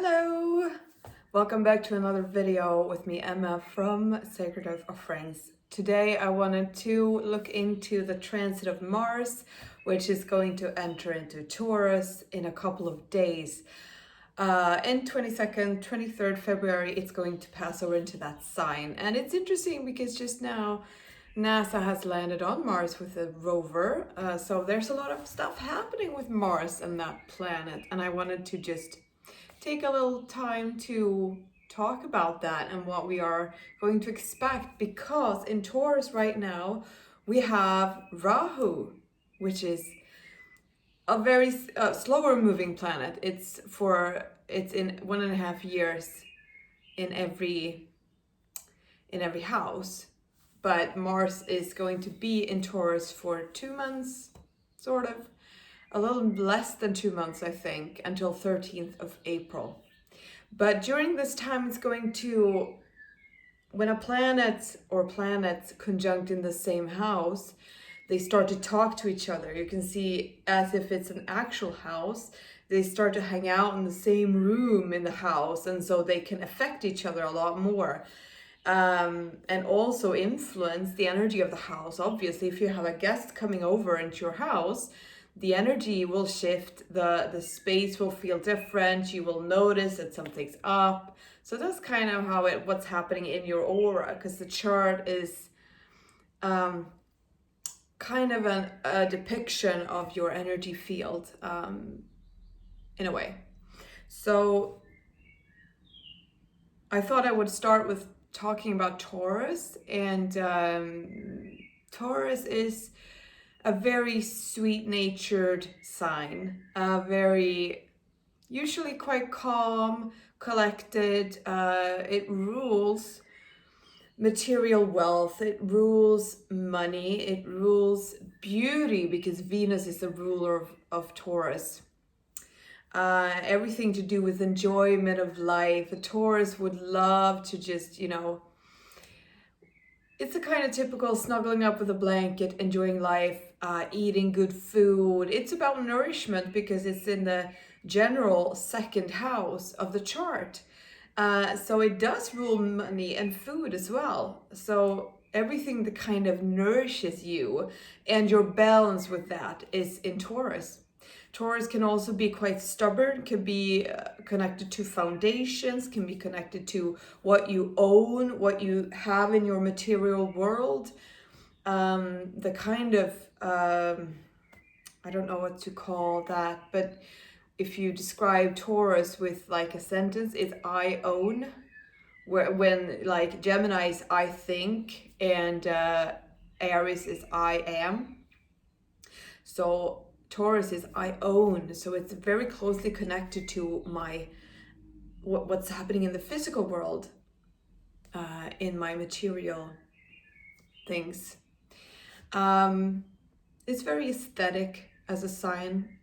Hello! Welcome back to another video with me, Emma, from Sacred Earth Offerings. Today I wanted to look into the transit of Mars, which is going to enter into Taurus in a couple of days. In 22nd, 23rd February, it's going to pass over into that sign. And it's interesting because just now NASA has landed on Mars with a rover. So there's a lot of stuff happening with Mars and that planet. And I wanted to just take a little time to talk about that and what we are going to expect, because in Taurus right now we have Rahu, which is a very slower moving planet. It's in 1.5 years in every house, but Mars is going to be in Taurus for 2 months, sort of. A little less than 2 months, I think, until 13th of April. But during this time, it's going to, when a planet or planets conjunct in the same house, they start to talk to each other. You can see, as if it's an actual house, they start to hang out in the same room in the house, and so they can affect each other a lot more. And also influence the energy of the house. Obviously, if you have a guest coming over into your house, the energy will shift, the space will feel different, you will notice that something's up. So that's kind of how what's happening in your aura, because the chart is kind of a depiction of your energy field in a way. So I thought I would start with talking about Taurus, and Taurus is a very sweet-natured sign, very usually quite calm, collected. It rules material wealth, it rules money, it rules beauty, because Venus is the ruler of Taurus. Everything to do with enjoyment of life. A Taurus would love to just, it's a kind of typical snuggling up with a blanket, enjoying life, eating good food. It's about nourishment because it's in the general second house of the chart. So it does rule money and food as well. So everything that kind of nourishes you and your balance with that is in Taurus. Taurus can also be quite stubborn, can be connected to foundations, can be connected to what you own, what you have in your material world. The kind of, I don't know what to call that, but if you describe Taurus with like a sentence, it's I own, when like Gemini is I think, and Aries is I am. So Taurus is I own, so it's very closely connected to my what's happening in the physical world, in my material things. It's very aesthetic as a sign.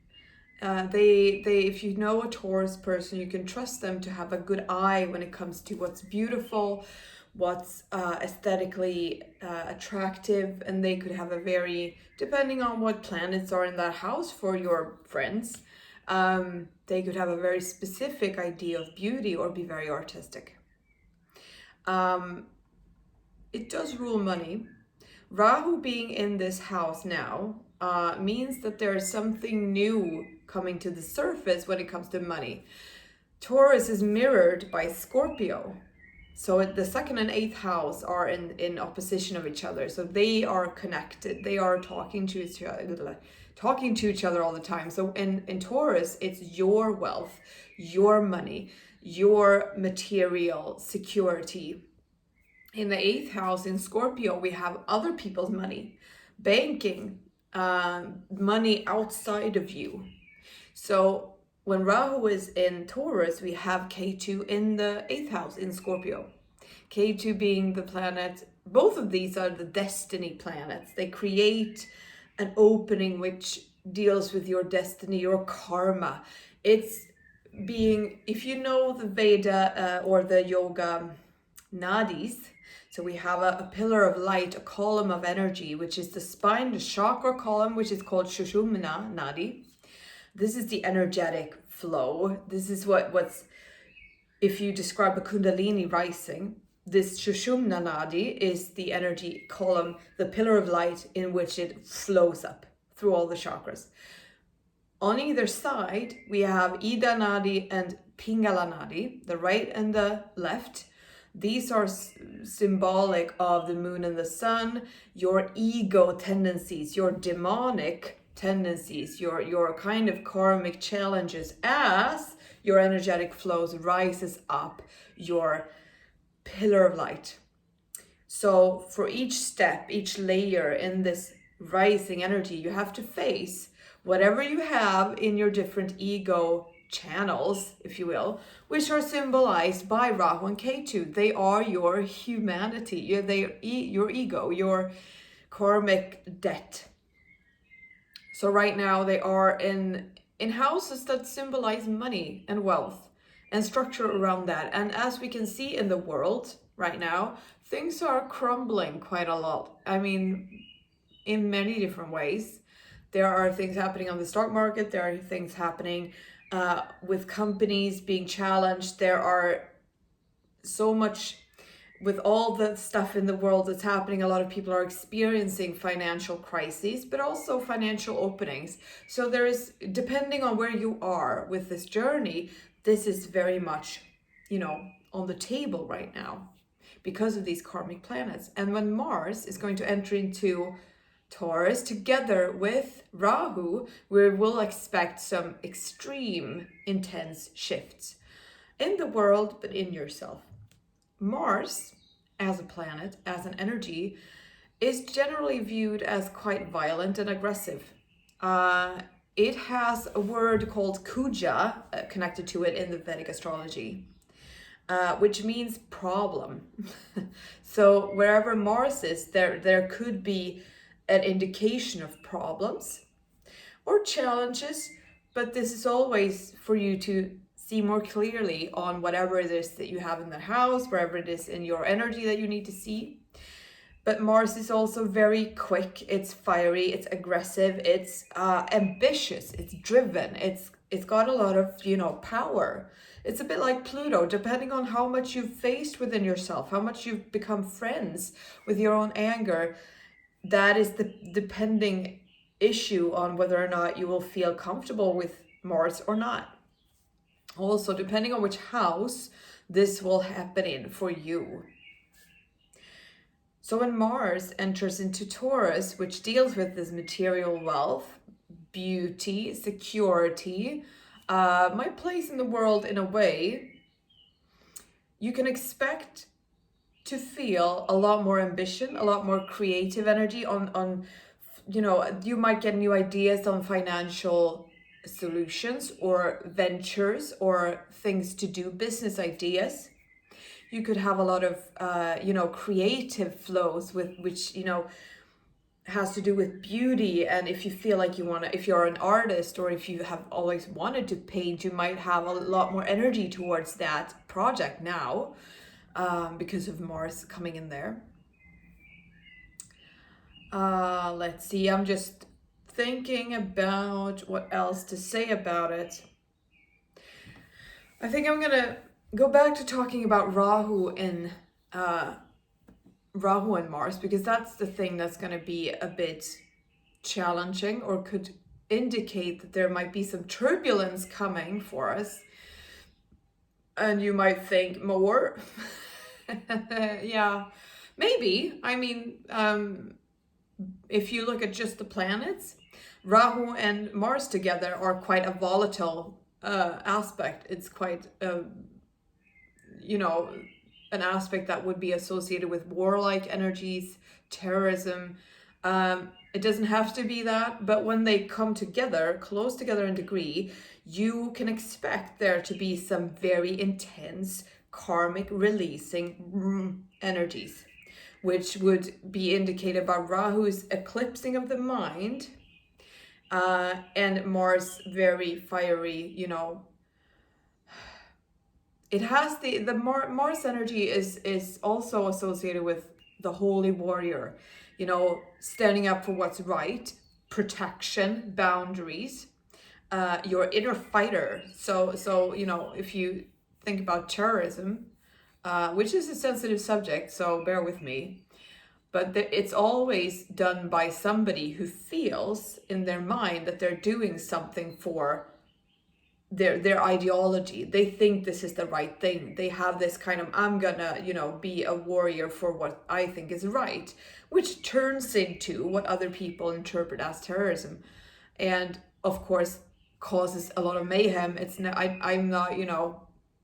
They if you know a Taurus person, you can trust them to have a good eye when it comes to what's beautiful, what's aesthetically attractive, and they could have a very, depending on what planets are in that house for your friends, they could have a very specific idea of beauty or be very artistic. It does rule money. Rahu being in this house now means that there is something new coming to the surface when it comes to money. Taurus is mirrored by Scorpio. So the second and eighth house are in opposition of each other. So they are connected. They are talking to each other all the time. So in Taurus, it's your wealth, your money, your material security. In the eighth house in Scorpio, we have other people's money, banking, money outside of you. So when Rahu is in Taurus, we have K2 in the eighth house in Scorpio. K2 being the planet, both of these are the destiny planets. They create an opening which deals with your destiny, your karma. It's being, if you know the Veda or the yoga nadis, so we have a pillar of light, a column of energy, which is the spine, the chakra column, which is called Shushumna Nadi. This is the energetic flow. This is what's if you describe a Kundalini rising, this Shushumna Nadi is the energy column, the pillar of light in which it flows up through all the chakras. On either side, we have Ida Nadi and Pingala Nadi, the right and the left. These are symbolic of the moon and the sun, your ego tendencies, your demonic tendencies, your kind of karmic challenges as your energetic flows rises up your pillar of light. So for each step, each layer in this rising energy, you have to face whatever you have in your different ego channels, if you will, which are symbolized by Rahu and Ketu. They are your humanity, your ego, your karmic debt. So right now they are in houses that symbolize money and wealth and structure around that. And as we can see in the world right now, things are crumbling quite a lot. I mean, in many different ways. There are things happening on the stock market. There are things happening with companies being challenged. There are so much with all the stuff in the world that's happening. A lot of people are experiencing financial crises, but also financial openings. So there is, depending on where you are with this journey, this is very much, on the table right now because of these karmic planets. And when Mars is going to enter into Taurus together with Rahu, we will expect some extreme intense shifts in the world, but in yourself. Mars, as a planet, as an energy, is generally viewed as quite violent and aggressive. It has a word called Kuja connected to it in the Vedic astrology, which means problem. So wherever Mars is, there could be an indication of problems or challenges, but this is always for you to see more clearly on whatever it is that you have in the house, wherever it is in your energy that you need to see. But Mars is also very quick, it's fiery, it's aggressive, it's ambitious, it's driven, it's got a lot of, power. It's a bit like Pluto, depending on how much you've faced within yourself, how much you've become friends with your own anger. That is the depending issue on whether or not you will feel comfortable with Mars or not. Also, depending on which house this will happen in for you. So when Mars enters into Taurus, which deals with this material wealth, beauty, security, my place in the world, in a way, you can expect to feel a lot more ambition, a lot more creative energy on you might get new ideas on financial solutions or ventures or things to do, business ideas. You could have a lot of creative flows with which has to do with beauty. And if you feel like if you're an artist or if you have always wanted to paint, you might have a lot more energy towards that project now. Because of Mars coming in there. Let's see, I'm just thinking about what else to say about it. I think I'm gonna go back to talking about Rahu and Mars, because that's the thing that's gonna be a bit challenging or could indicate that there might be some turbulence coming for us. And you might think more. Yeah, maybe. I mean, if you look at just the planets, Rahu and Mars together are quite a volatile aspect. It's quite, an aspect that would be associated with warlike energies, terrorism. It doesn't have to be that, but when they come together, close together in degree, you can expect there to be some very intense karmic releasing energies, which would be indicated by Rahu's eclipsing of the mind, and Mars very fiery, It has the Mars energy is also associated with the holy warrior, standing up for what's right, protection, boundaries, your inner fighter. So if you think about terrorism, which is a sensitive subject, so bear with me. But it's always done by somebody who feels in their mind that they're doing something for their ideology. They think this is the right thing. They have this kind of, I'm gonna, be a warrior for what I think is right, which turns into what other people interpret as terrorism. And of course, causes a lot of mayhem. I'm not,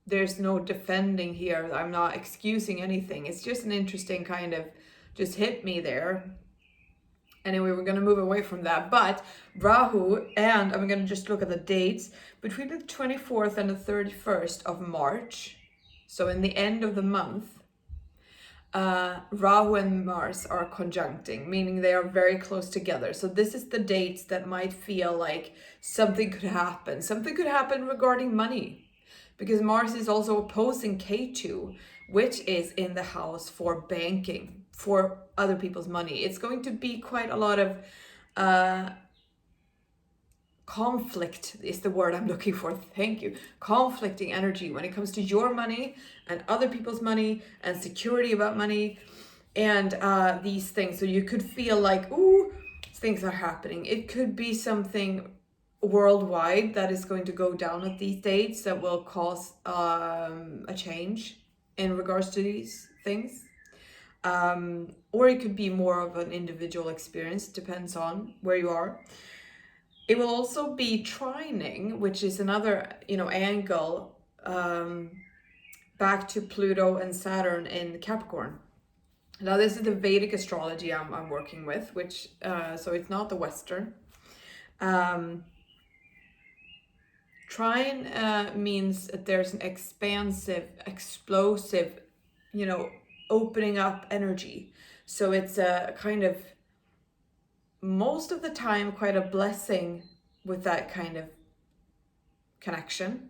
there's no defending here. I'm not excusing anything. It's just an interesting kind of just hit me there. Anyway, we're going to move away from that. But Rahu, and I'm going to just look at the dates, between the 24th and the 31st of March, so in the end of the month, Rahu and Mars are conjuncting, meaning they are very close together. So this is the dates that might feel like something could happen. Something could happen regarding money, because Mars is also opposing K2, which is in the house for banking, for other people's money. It's going to be quite a lot of conflict is the word I'm looking for. Thank you. Conflicting energy when it comes to your money and other people's money and security about money and these things. So you could feel like, ooh, things are happening. It could be something worldwide that is going to go down at these dates that will cause a change in regards to these things. Or it could be more of an individual experience, depends on where you are. It will also be trining, which is another, angle back to Pluto and Saturn in Capricorn. Now, this is the Vedic astrology I'm working with, which so it's not the Western. Trine means that there's an expansive, explosive, opening up energy. So it's a kind of, most of the time, quite a blessing with that kind of connection.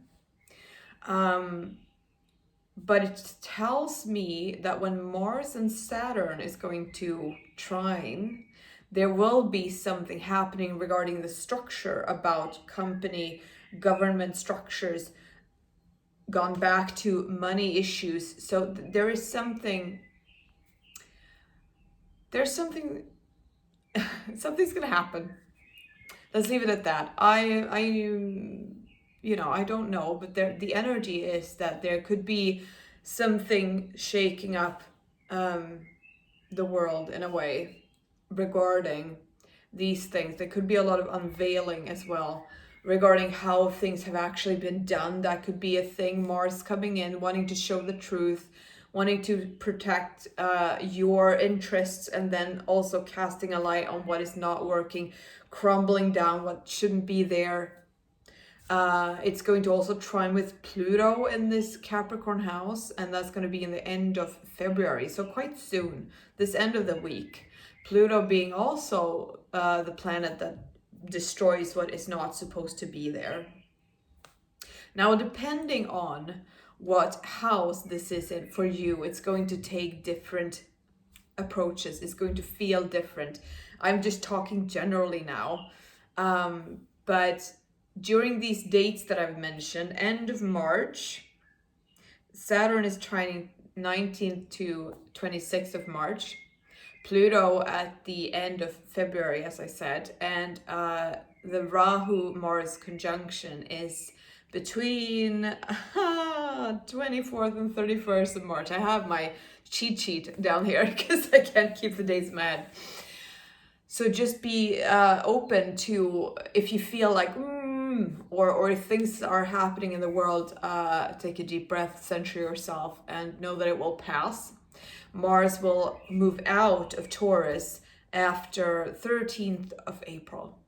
But it tells me that when Mars and Saturn is going to trine, there will be something happening regarding the structure about company, government structures, gone back to money issues. So there's something something's gonna happen. Let's leave it at that. I don't know, but the energy is that there could be something shaking up the world in a way regarding these things. There could be a lot of unveiling as well regarding how things have actually been done. That could be a thing. Mars coming in, wanting to show the truth, wanting to protect your interests, and then also casting a light on what is not working, crumbling down what shouldn't be there. It's going to also trine with Pluto in this Capricorn house, and that's going to be in the end of February, so quite soon, this end of the week. Pluto being also the planet that destroys what is not supposed to be there. Now, depending on what house this is in for you, it's going to take different approaches. It's going to feel different. I'm just talking generally now. But during these dates that I've mentioned, end of March, Saturn is trining 19th to 26th of March. Pluto at the end of February, as I said, and the Rahu-Mars conjunction is between 24th and 31st of March. I have my cheat sheet down here because I can't keep the days mad. So just be open to, if you feel like, or if things are happening in the world, take a deep breath, center yourself, and know that it will pass. Mars will move out of Taurus after 13th of April.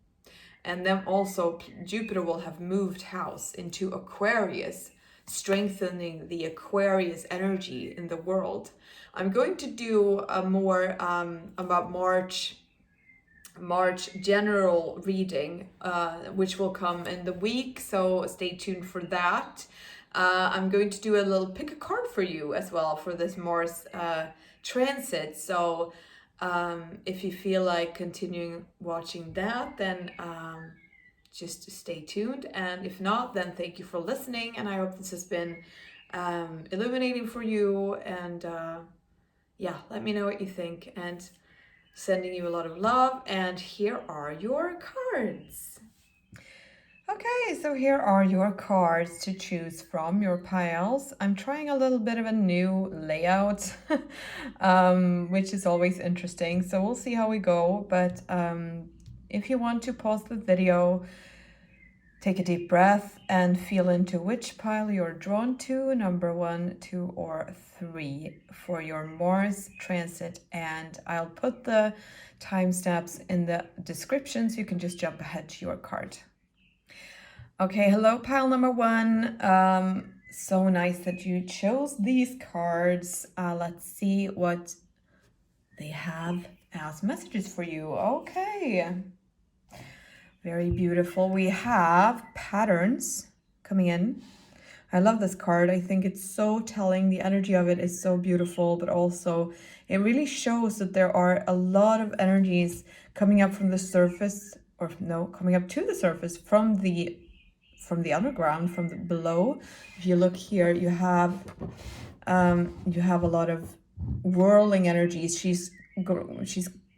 And then also Jupiter will have moved house into Aquarius, strengthening the Aquarius energy in the world. I'm going to do a more about March general reading, which will come in the week, so stay tuned for that. I'm going to do a little pick a card for you as well for this Mars transit. So if you feel like continuing watching that, then just stay tuned. And if not, then thank you for listening. And I hope this has been illuminating for you. And yeah, let me know what you think, and sending you a lot of love. And here are your cards. Okay, so here are your cards to choose from, your piles. I'm trying a little bit of a new layout, which is always interesting. So we'll see how we go. But if you want to pause the video, take a deep breath and feel into which pile you're drawn to, number 1, 2, or 3 for your Mars transit. And I'll put the timestamps in the description so you can just jump ahead to your card. Okay, hello, pile number 1. So nice that you chose these cards. Let's see what they have as messages for you. Okay. Very beautiful. We have patterns coming in. I love this card. I think it's so telling. The energy of it is so beautiful, but also it really shows that there are a lot of energies coming up from the surface, or no, coming up to the surface from the underground, from the below. If you look here, you have a lot of whirling energies. She's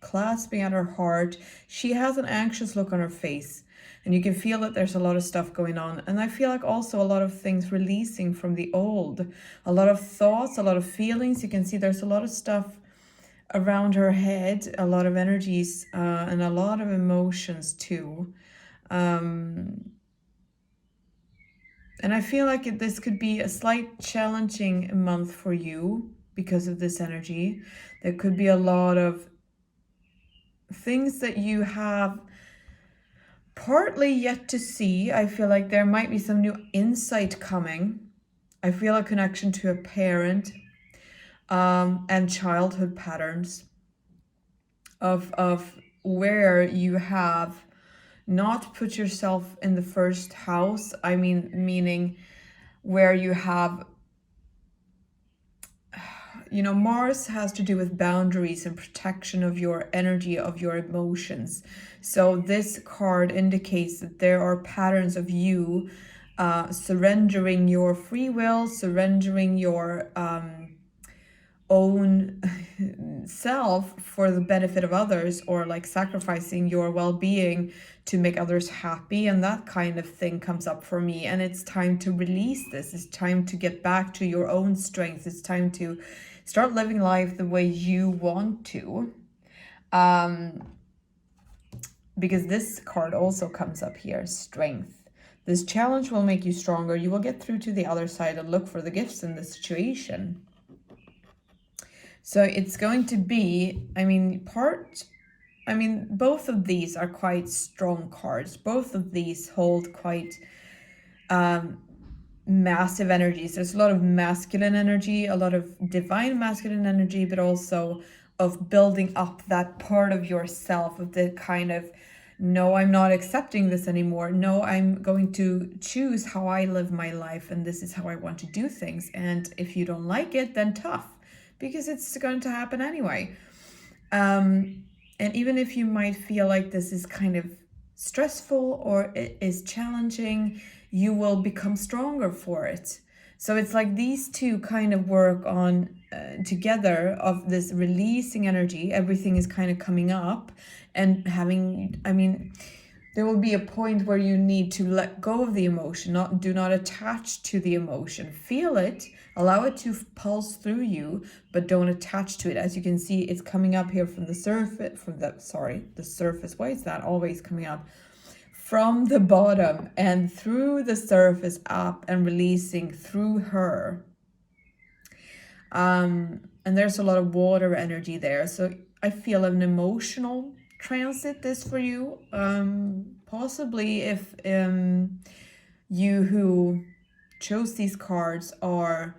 clasping at her heart. She has an anxious look on her face, and you can feel that there's a lot of stuff going on. And I feel like also a lot of things releasing from the old, a lot of thoughts, a lot of feelings. You can see there's a lot of stuff around her head, a lot of energies, and a lot of emotions too. And I feel like this could be a slight challenging month for you because of this energy. There could be a lot of things that you have partly yet to see. I feel like there might be some new insight coming. I feel a connection to a parent, and childhood patterns of where you have not put yourself in the first house. I mean, meaning where you have, you know, Mars has to do with boundaries and protection of your energy, of your emotions. So this card indicates that there are patterns of you surrendering your free will, surrendering your own self for the benefit of others, or like sacrificing your well-being to make others happy, and that kind of thing comes up for me. And it's time to release this. It's time to get back to your own strength. It's time to start living life the way you want to, because this card also comes up here, strength. This challenge will make you stronger. You will get through to the other side and look for the gifts in the situation. So it's going to be, both of these are quite strong cards. Both of these hold quite massive energies. There's a lot of masculine energy, a lot of divine masculine energy, but also of building up that part of yourself, of the kind of, no, I'm not accepting this anymore. No, I'm going to choose how I live my life, and this is how I want to do things. And if you don't like it, then tough, because it's going to happen anyway. And even if you might feel like this is kind of stressful or it is challenging, you will become stronger for it. So it's like these two kind of work on together, of this releasing energy. Everything is kind of coming up and having, there will be a point where you need to let go of the emotion, do not attach to the emotion. Feel it, allow it to pulse through you, but don't attach to it. As you can see, it's coming up here from the surface, the surface. Why is that always coming up? From the bottom and through the surface up and releasing through her. And there's a lot of water energy there. So I feel an emotional transit this for you. Possibly if you who chose these cards are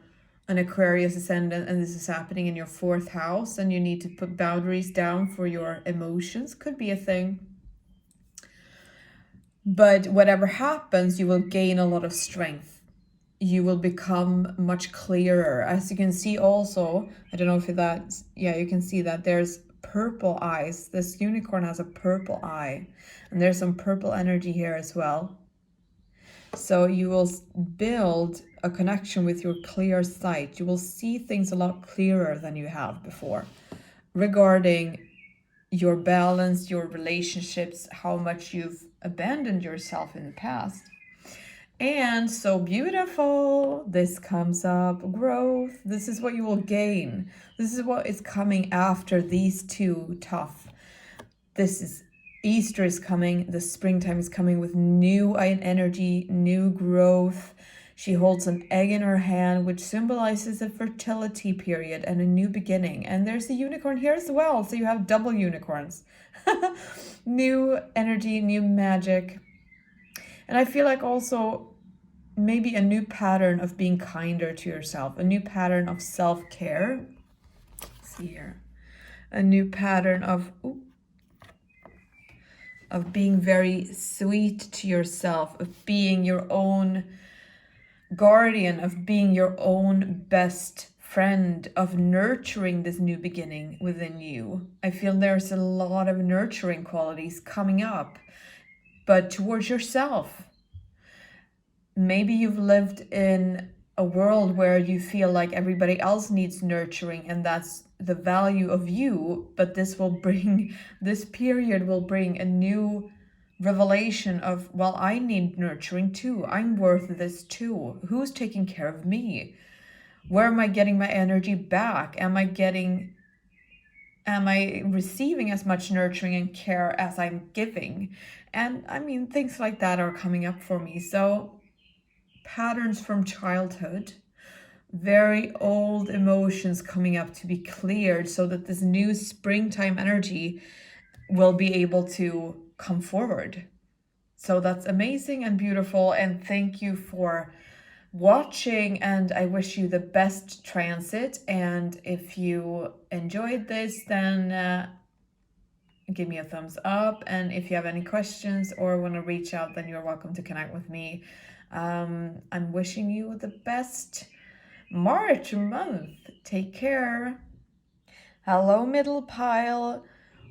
an Aquarius ascendant and this is happening in your 4th house and you need to put boundaries down for your emotions, could be a thing. But whatever happens, you will gain a lot of strength. You will become much clearer. As you can see also, I don't know if that's, yeah, you can see that there's purple eyes. This unicorn has a purple eye, and there's some purple energy here as well. So you will build a connection with your clear sight. You will see things a lot clearer than you have before regarding your balance, your relationships, how much you've abandoned yourself in the past. And so beautiful, this comes up, growth. This is what you will gain. This is what is coming after these two tough. This is Easter is coming, the springtime is coming with new energy, new growth. She holds an egg in her hand, which symbolizes a fertility period and a new beginning. And there's a unicorn here as well, so you have double unicorns. New energy, new magic. And I feel like also maybe a new pattern of being kinder to yourself, a new pattern of self-care. Let's see here. A new pattern of being very sweet to yourself, of being your own guardian, of being your own best friend, of nurturing this new beginning within you. I feel there's a lot of nurturing qualities coming up, but towards yourself. Maybe you've lived in a world where you feel like everybody else needs nurturing and that's the value of you, but this period will bring a new revelation of, well, I need nurturing too. I'm worth this too. Who's taking care of me? Where am I getting my energy back? Am I receiving as much nurturing and care as I'm giving? And I mean, things like that are coming up for me. So patterns from childhood, very old emotions coming up to be cleared so that this new springtime energy will be able to come forward. So that's amazing and beautiful. And thank you for watching, and I wish you the best transit. And if you enjoyed this, then give me a thumbs up. And if you have any questions or want to reach out, then you're welcome to connect with me. I'm wishing you the best March month. Take care. Hello, middle pile.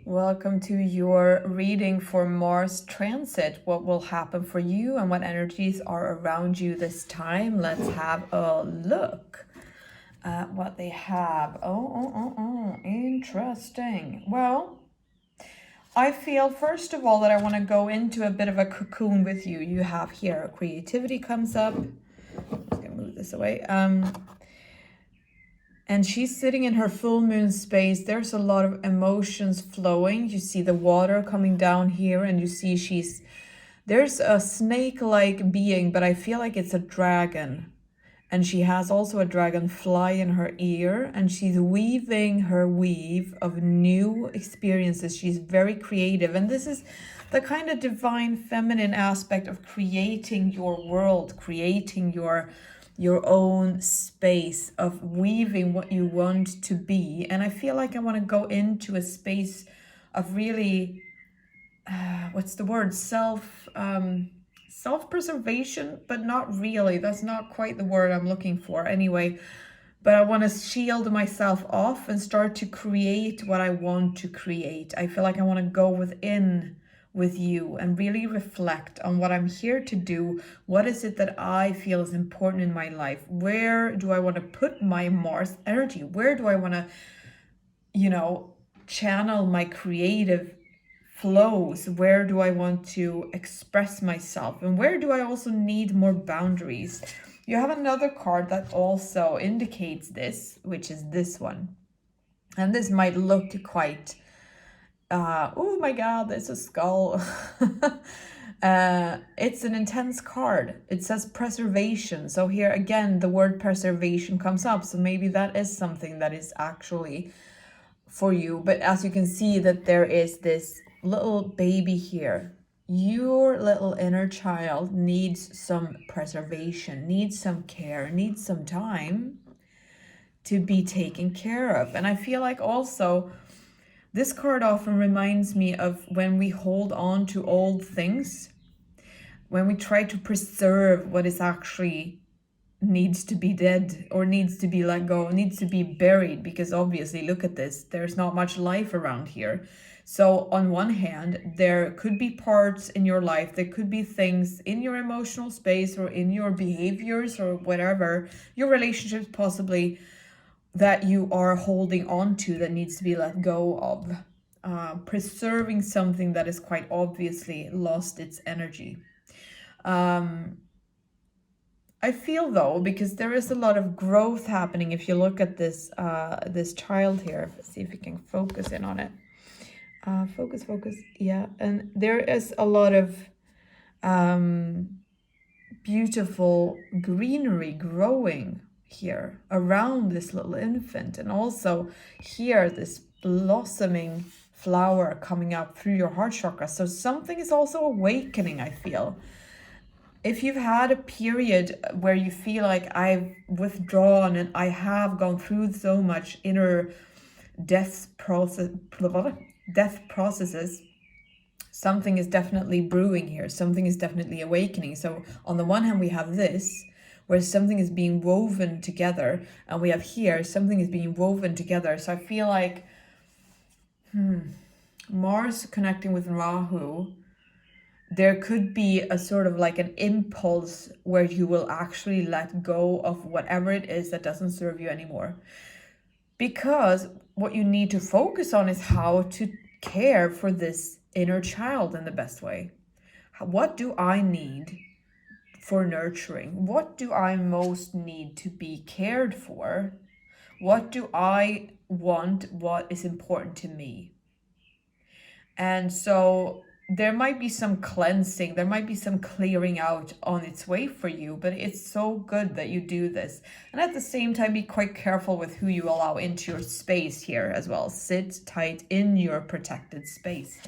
Welcome to your reading for Mars transit. What will happen for you and what energies are around you this time? Let's have a look at what they have. Interesting. Well, I feel, first of all, that I want to go into a bit of a cocoon with you. You have here, creativity comes up. I'm just going to move this away. And she's sitting in her full moon space. There's a lot of emotions flowing. You see the water coming down here, and you see there's a snake-like being, but I feel like it's a dragon. And she has also a dragonfly in her ear, and she's weaving her weave of new experiences. She's very creative, and this is the kind of divine feminine aspect of creating your world, creating your own space, of weaving what you want to be. And I feel like I want to go into a space of really, what's the word? Self-preservation, but not really. That's not quite the word I'm looking for anyway. But I want to shield myself off and start to create what I want to create. I feel like I want to go within with you and really reflect on what I'm here to do. What is it that I feel is important in my life? Where do I want to put my Mars energy? Where do I want to, channel my creative flows? Where do I want to express myself? And where do I also need more boundaries? You have another card that also indicates this, which is this one. And this might look quite, oh my God, there's a skull. It's an intense card. It says preservation. So here again, the word preservation comes up. So maybe that is something that is actually for you. But as you can see, that there is this little baby here. Your little inner child needs some preservation, needs some care, needs some time to be taken care of. And I feel like also this card often reminds me of when we hold on to old things, when we try to preserve what is actually needs to be dead or needs to be let go, needs to be buried, because obviously, look at this, there's not much life around here. So on one hand, there could be parts in your life, there could be things in your emotional space or in your behaviors or whatever, your relationships possibly, that you are holding on to that needs to be let go of. Preserving something that is quite obviously lost its energy. I feel though, because there is a lot of growth happening. If you look at this this child here, let's see if we can focus in on it. Focus, yeah. And there is a lot of beautiful greenery growing here around this little infant, and also here this blossoming flower coming up through your heart chakra. So something is also awakening, I feel. If you've had a period where you feel like I've withdrawn and I have gone through so much inner death processes, something is definitely brewing here. Something is definitely awakening. So on the one hand, we have this, where something is being woven together, and we have here, something is being woven together. So I feel like Mars connecting with Rahu, there could be a sort of like an impulse where you will actually let go of whatever it is that doesn't serve you anymore. Because what you need to focus on is how to care for this inner child in the best way. What do I need for nurturing? What do I most need to be cared for? What do I want? What is important to me? And so there might be some cleansing, there might be some clearing out on its way for you, but it's so good that you do this. And at the same time, be quite careful with who you allow into your space here as well. Sit tight in your protected space.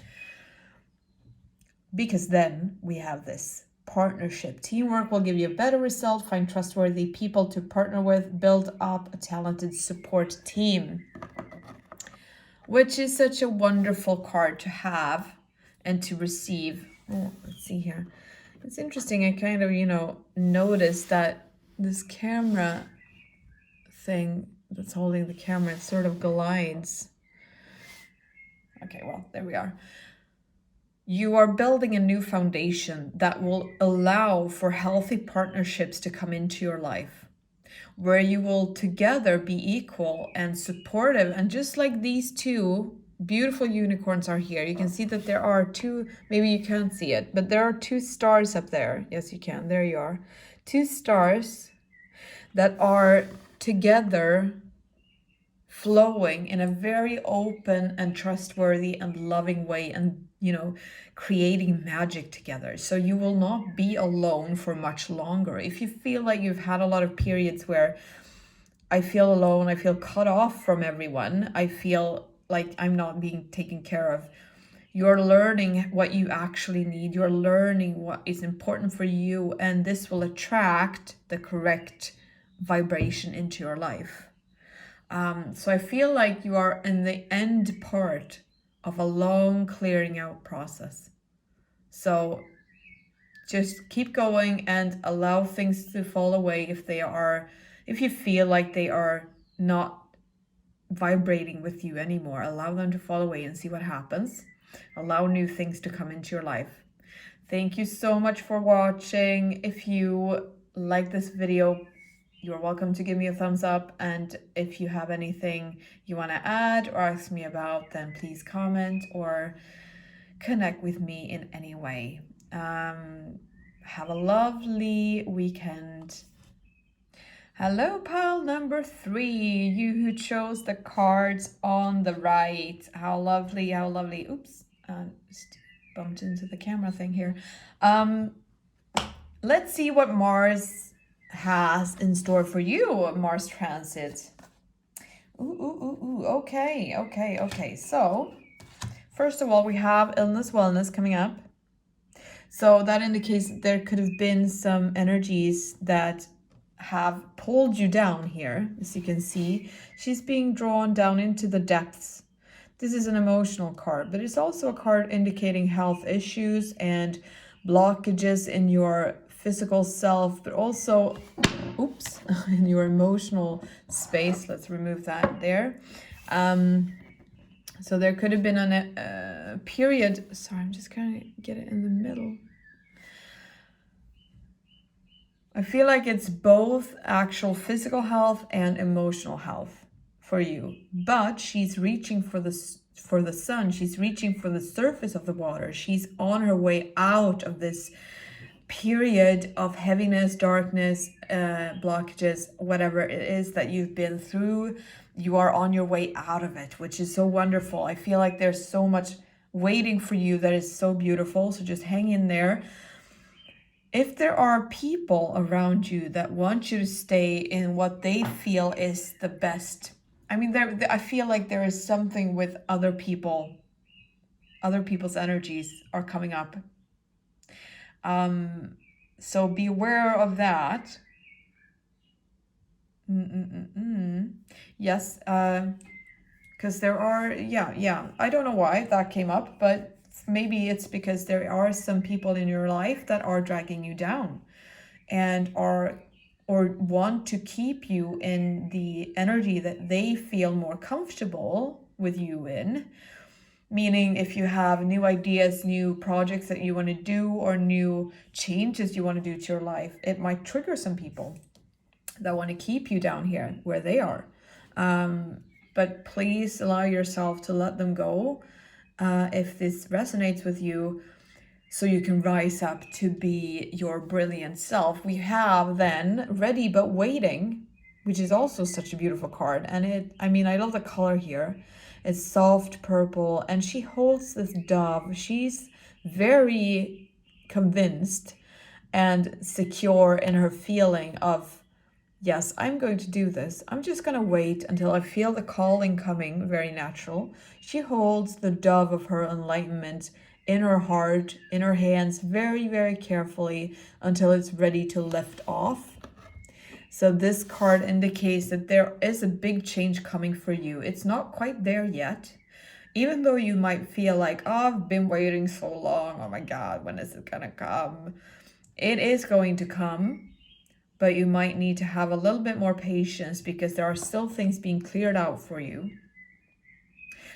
Because then we have this partnership. Teamwork will give you a better result. Find trustworthy people to partner with. Build up a talented support team, which is such a wonderful card to have and to receive. Oh, let's see here. It's interesting. I kind of, noticed that this camera thing that's holding the camera, it sort of glides. Okay, well, there we are. You are building a new foundation that will allow for healthy partnerships to come into your life, where you will together be equal and supportive. And just like these two beautiful unicorns are here, you can see that there are two, maybe you can't see it, but there are two stars up there. Yes, you can. There you are. Two stars that are together flowing in a very open and trustworthy and loving way, and creating magic together. So you will not be alone for much longer. If you feel like you've had a lot of periods where I feel alone, I feel cut off from everyone, I feel like I'm not being taken care of, you're learning what you actually need, you're learning what is important for you, and this will attract the correct vibration into your life. So I feel like you are in the end part of a long clearing out process. So just keep going and allow things to fall away if you feel like they are not vibrating with you anymore. Allow them to fall away and see what happens. Allow new things to come into your life. Thank you so much for watching. If you like this video, you're welcome to give me a thumbs up. And if you have anything you want to add or ask me about, then please comment or connect with me in any way. Have a lovely weekend. Hello, pile number 3, you who chose the cards on the right. How lovely, how lovely. Oops, just bumped into the camera thing here. Let's see what Mars has in store for you, Mars transit. Okay. So, first of all, we have illness, wellness coming up. So that indicates there could have been some energies that have pulled you down here. As you can see, she's being drawn down into the depths. This is an emotional card, but it's also a card indicating health issues and blockages in your physical self, but also, in your emotional space. Let's remove that there. So there could have been a period. Sorry, I'm just gonna get it in the middle. I feel like it's both actual physical health and emotional health for you. But she's reaching for the sun. She's reaching for the surface of the water. She's on her way out of this period of heaviness, darkness, blockages, whatever it is that you've been through. You are on your way out of it, which is so wonderful. I feel like there's so much waiting for you that is so beautiful. So just hang in there. If there are people around you that want you to stay in what they feel is the best, I mean, I feel like there is something with other people's energies are coming up. So be aware of that. Yes, because there are, yeah. I don't know why that came up, but maybe it's because there are some people in your life that are dragging you down and or want to keep you in the energy that they feel more comfortable with you in. Meaning if you have new ideas, new projects that you want to do, or new changes you want to do to your life, it might trigger some people that want to keep you down here where they are. But please allow yourself to let them go if this resonates with you, so you can rise up to be your brilliant self. We have then Ready But Waiting, which is also such a beautiful card. And I love the color here. It's soft purple, and she holds this dove. She's very convinced and secure in her feeling of, yes, I'm going to do this. I'm just going to wait until I feel the calling coming, very natural. She holds the dove of her enlightenment in her heart, in her hands, very, very carefully until it's ready to lift off. So this card indicates that there is a big change coming for you. It's not quite there yet. Even though you might feel like, oh, I've been waiting so long. Oh my God, when is it going to come? It is going to come. But you might need to have a little bit more patience because there are still things being cleared out for you.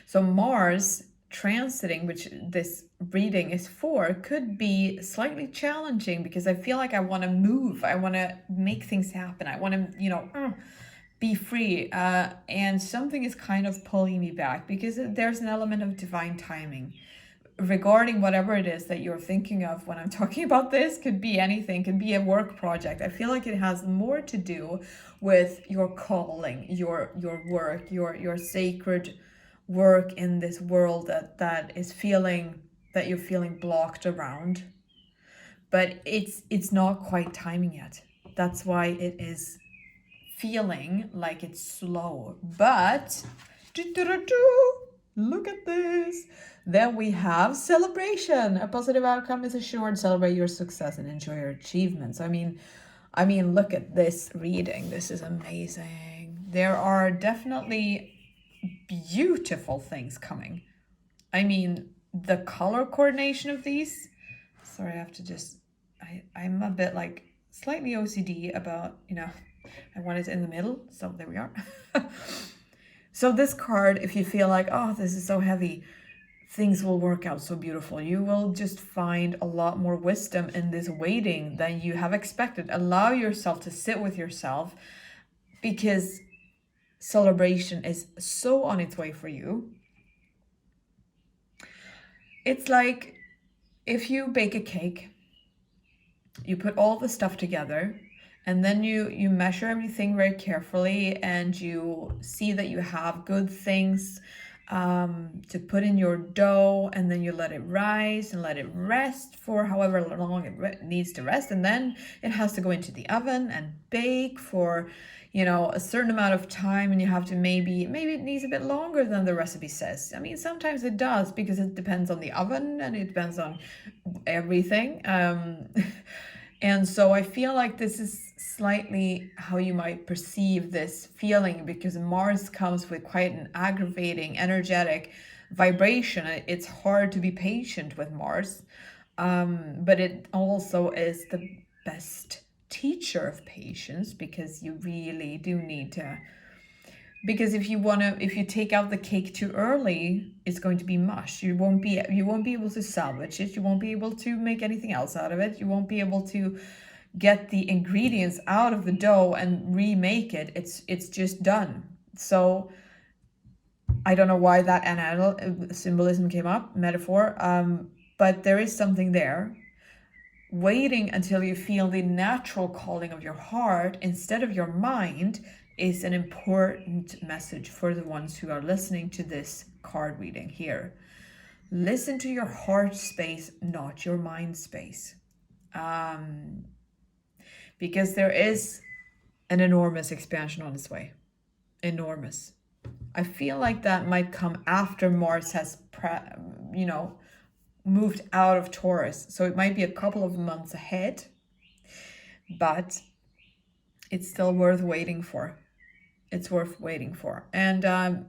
So Mars transiting, which this reading is for, could be slightly challenging because I feel like I want to move. I want to make things happen. I want to, be free. And something is kind of pulling me back because there's an element of divine timing. Regarding whatever it is that you're thinking of when I'm talking about this, could be anything, could be a work project. I feel like it has more to do with your calling, your work, your sacred work in this world that you're feeling blocked around. But it's not quite timing yet. That's why it is feeling like it's slow. But look at this. Then we have celebration. A positive outcome is assured. Celebrate your success and enjoy your achievements. I mean, look at this reading. This is amazing. There are definitely beautiful things coming. I mean, the color coordination of these. Sorry, I have to just, I'm a bit like slightly OCD about, I want it in the middle. So there we are. So this card, if you feel like, oh, this is so heavy, things will work out so beautiful. You will just find a lot more wisdom in this waiting than you have expected. Allow yourself to sit with yourself because celebration is so on its way for you. It's like if you bake a cake, you put all the stuff together, and then you measure everything very carefully, and you see that you have good things to put in your dough, and then you let it rise and let it rest for however long it needs to rest, and then it has to go into the oven and bake for a certain amount of time, and you have to maybe it needs a bit longer than the recipe says. I mean, sometimes it does because it depends on the oven and it depends on everything. And so I feel like this is slightly how you might perceive this feeling, because Mars comes with quite an aggravating, energetic vibration. It's hard to be patient with Mars, but it also is the best teacher of patience, because you really do need Because if you take out the cake too early, it's going to be mush. You won't be able to salvage it. You won't be able to make anything else out of it. You won't be able to get the ingredients out of the dough and remake it. It's just done. So I don't know why that anatomel symbolism came up, metaphor, but there is something there. Waiting until you feel the natural calling of your heart instead of your mind is an important message for the ones who are listening to this card reading here. Listen to your heart space, not your mind space. Because there is an enormous expansion on its way. Enormous. I feel like that might come after Mars has, moved out of Taurus. So it might be a couple of months ahead, but it's still worth waiting for. It's worth waiting for. And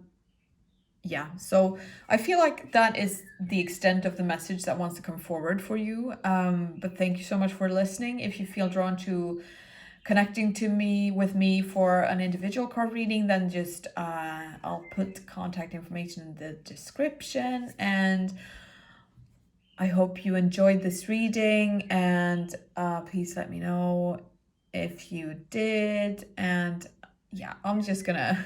yeah, so I feel like that is the extent of the message that wants to come forward for you. But thank you so much for listening. If you feel drawn to connecting with me for an individual card reading, then just I'll put contact information in the description. And I hope you enjoyed this reading, and please let me know if you did. And yeah, I'm just gonna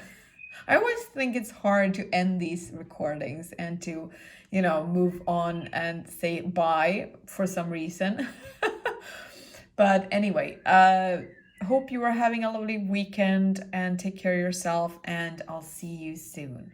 I always think it's hard to end these recordings and to move on and say bye for some reason. But anyway, hope you are having a lovely weekend, and take care of yourself, and I'll see you soon.